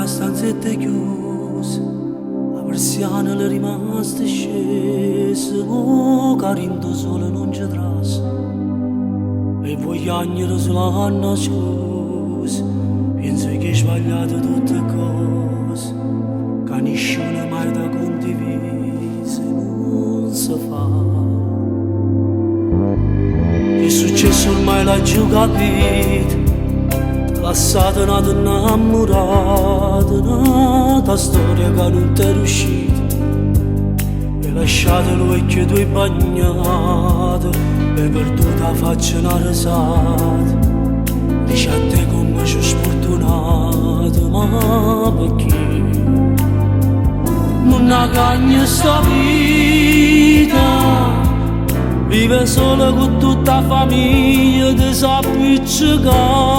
stanzette chiuse, la persiana è rimasta scesa, mo carindo sole non ci trasa, e voglio agnere sulla nascosa, penso che hai sbagliato tutte cose, che nessuno mai da condivise non si fa. È successo ormai l'hai già capito, lasciate nata innamorata, nata storia che non ti è riuscita, e lasciate le vecchie tue bagnate, e perduta la faccia una risata. Dici a te come ci ho sfortunato, ma perché? Non ha cagna sta vita, vive solo con tutta la famiglia di s'appiccicata.